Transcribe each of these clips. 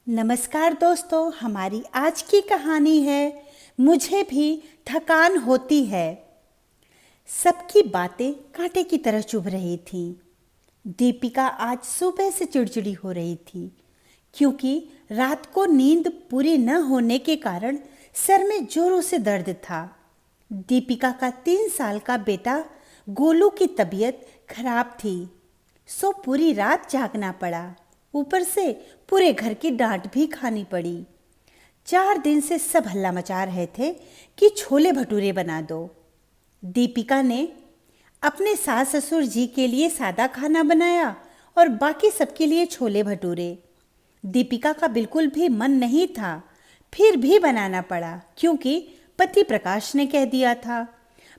नमस्कार दोस्तों, हमारी आज की कहानी है मुझे भी थकान होती है। सबकी बातें कांटे की तरह चुभ रही थीं। दीपिका आज सुबह से चिड़चिड़ी हो रही थी क्योंकि रात को नींद पूरी न होने के कारण सर में जोरों से दर्द था। दीपिका का 3 साल का बेटा गोलू की तबीयत खराब थी, सो पूरी रात जागना पड़ा। ऊपर से पूरे घर की डांट भी खानी पड़ी। 4 दिन से सब हल्ला मचा रहे थे कि छोले भटूरे बना दो। दीपिका ने अपने सास ससुर जी के लिए सादा खाना बनाया और बाकी सबके लिए छोले भटूरे। दीपिका का बिल्कुल भी मन नहीं था, फिर भी बनाना पड़ा क्योंकि पति प्रकाश ने कह दिया था।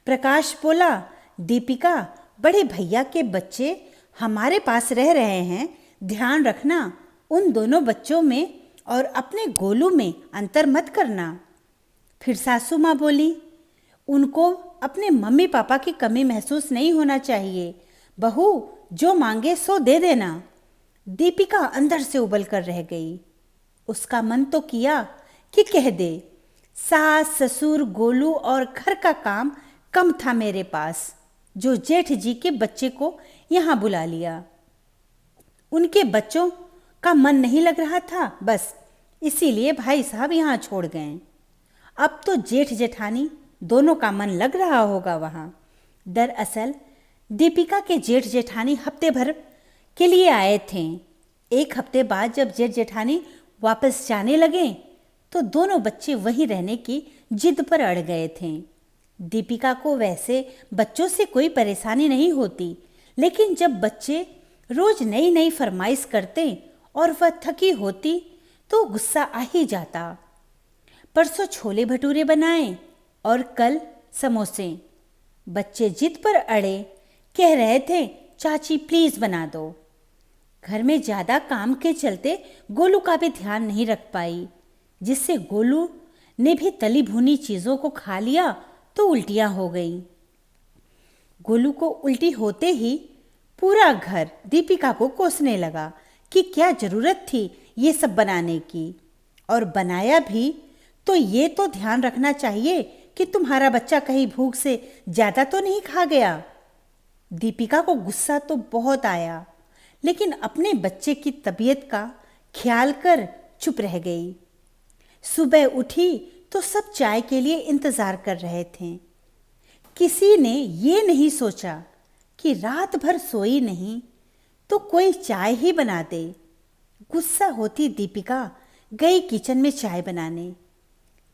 प्रकाश बोला, दीपिका, बड़े भैया के बच्चे हमारे पास रह रहे हैं, ध्यान रखना उन दोनों बच्चों में और अपने गोलू में अंतर मत करना। फिर सासू माँ बोली, उनको अपने मम्मी पापा की कमी महसूस नहीं होना चाहिए, बहू जो मांगे सो दे देना। दीपिका अंदर से उबल कर रह गई। उसका मन तो किया कि कह दे, सास ससुर गोलू और घर का काम कम था मेरे पास, जो जेठ जी के बच्चे को यहाँ बुला लिया। उनके बच्चों का मन नहीं लग रहा था, बस इसीलिए भाई साहब यहाँ छोड़ गए। अब तो जेठ जेठानी दोनों का मन लग रहा होगा वहाँ। दरअसल दीपिका के जेठ जेठानी हफ्ते भर के लिए आए थे। एक हफ्ते बाद जब जेठ जेठानी वापस जाने लगे तो दोनों बच्चे वहीं रहने की जिद पर अड़ गए थे। दीपिका को वैसे बच्चों से कोई परेशानी नहीं होती, लेकिन जब बच्चे रोज नई नई फरमाइश करते और वह थकी होती तो गुस्सा आ ही जाता। परसों छोले भटूरे बनाए और कल समोसे। बच्चे जिद पर अड़े, कह रहे थे चाची प्लीज बना दो। घर में ज़्यादा काम के चलते गोलू का भी ध्यान नहीं रख पाई, जिससे गोलू ने भी तली भुनी चीज़ों को खा लिया तो उल्टियाँ हो गई। गोलू को उल्टी होते ही पूरा घर दीपिका को कोसने लगा कि क्या ज़रूरत थी ये सब बनाने की, और बनाया भी तो ये तो ध्यान रखना चाहिए कि तुम्हारा बच्चा कहीं भूख से ज़्यादा तो नहीं खा गया। दीपिका को गुस्सा तो बहुत आया, लेकिन अपने बच्चे की तबीयत का ख्याल कर चुप रह गई। सुबह उठी तो सब चाय के लिए इंतज़ार कर रहे थे। किसी ने ये नहीं सोचा कि रात भर सोई नहीं तो कोई चाय ही बना दे। गुस्सा होती दीपिका गई किचन में चाय बनाने।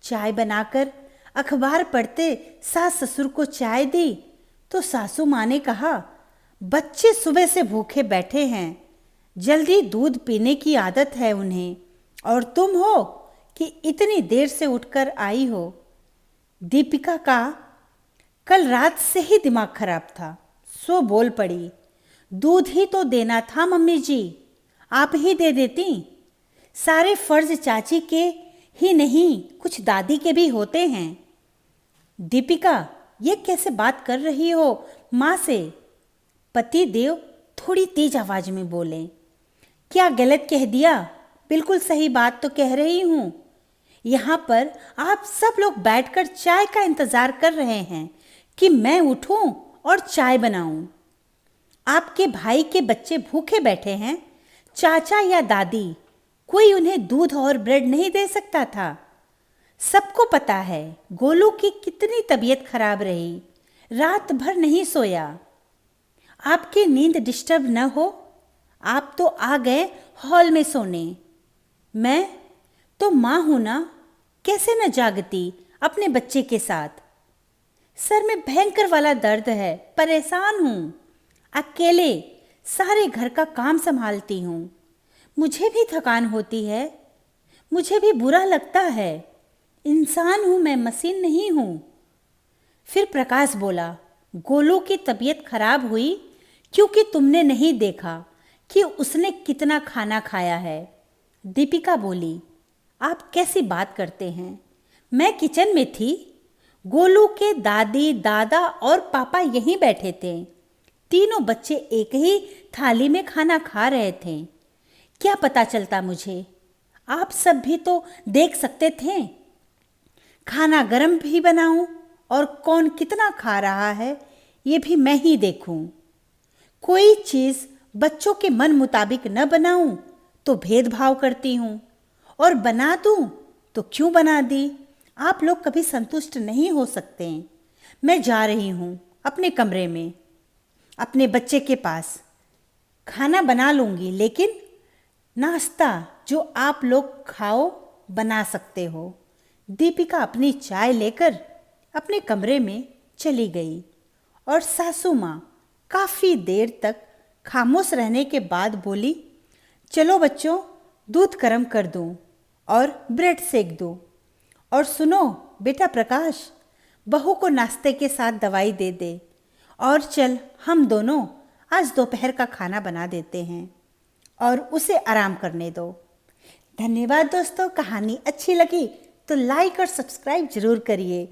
चाय बनाकर अखबार पढ़ते सास ससुर को चाय दी तो सासू माँ ने कहा, बच्चे सुबह से भूखे बैठे हैं, जल्दी दूध पीने की आदत है उन्हें, और तुम हो कि इतनी देर से उठकर आई हो। दीपिका का कल रात से ही दिमाग खराब था, सो बोल पड़ी, दूध ही तो देना था मम्मी जी, आप ही दे देती। सारे फर्ज चाची के ही नहीं, कुछ दादी के भी होते हैं। दीपिका, ये कैसे बात कर रही हो माँ से? पति देव थोड़ी तेज आवाज में बोले, क्या गलत कह दिया? बिल्कुल सही बात तो कह रही हूँ। यहाँ पर आप सब लोग बैठकर चाय का इंतजार कर रहे हैं कि मैं उठूं और चाय बनाऊं। आपके भाई के बच्चे भूखे बैठे हैं, चाचा या दादी कोई उन्हें दूध और ब्रेड नहीं दे सकता था? सबको पता है गोलू की कितनी तबीयत खराब रही, रात भर नहीं सोया। आपकी नींद डिस्टर्ब न हो, आप तो आ गए हॉल में सोने। मैं तो माँ हूं ना, कैसे न जागती अपने बच्चे के साथ। सर में भयंकर वाला दर्द है, परेशान हूँ, अकेले सारे घर का काम संभालती हूँ। मुझे भी थकान होती है, मुझे भी बुरा लगता है, इंसान हूँ मैं, मशीन नहीं हूँ। फिर प्रकाश बोला, गोलू की तबीयत खराब हुई क्योंकि तुमने नहीं देखा कि उसने कितना खाना खाया है। दीपिका बोली, आप कैसी बात करते हैं? मैं किचन में थी, गोलू के दादी दादा और पापा यहीं बैठे थे, तीनों बच्चे एक ही थाली में खाना खा रहे थे। क्या पता चलता मुझे? आप सब भी तो देख सकते थे। खाना गरम भी बनाऊं और कौन कितना खा रहा है ये भी मैं ही देखूं। कोई चीज़ बच्चों के मन मुताबिक न बनाऊं तो भेदभाव करती हूँ, और बना दूं तो क्यों बना दी। आप लोग कभी संतुष्ट नहीं हो सकते। मैं जा रही हूँ अपने कमरे में, अपने बच्चे के पास। खाना बना लूँगी, लेकिन नाश्ता जो आप लोग खाओ बना सकते हो। दीपिका अपनी चाय लेकर अपने कमरे में चली गई और सासू माँ काफ़ी देर तक खामोश रहने के बाद बोली, चलो बच्चों, दूध गर्म कर दूँ और ब्रेड सेक दूँ। और सुनो बेटा प्रकाश, बहू को नाश्ते के साथ दवाई दे दे, और चल हम दोनों आज दोपहर का खाना बना देते हैं और उसे आराम करने दो। धन्यवाद दोस्तों। कहानी अच्छी लगी तो लाइक और सब्सक्राइब ज़रूर करिए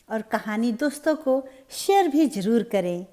और कहानी दोस्तों को शेयर भी ज़रूर करें।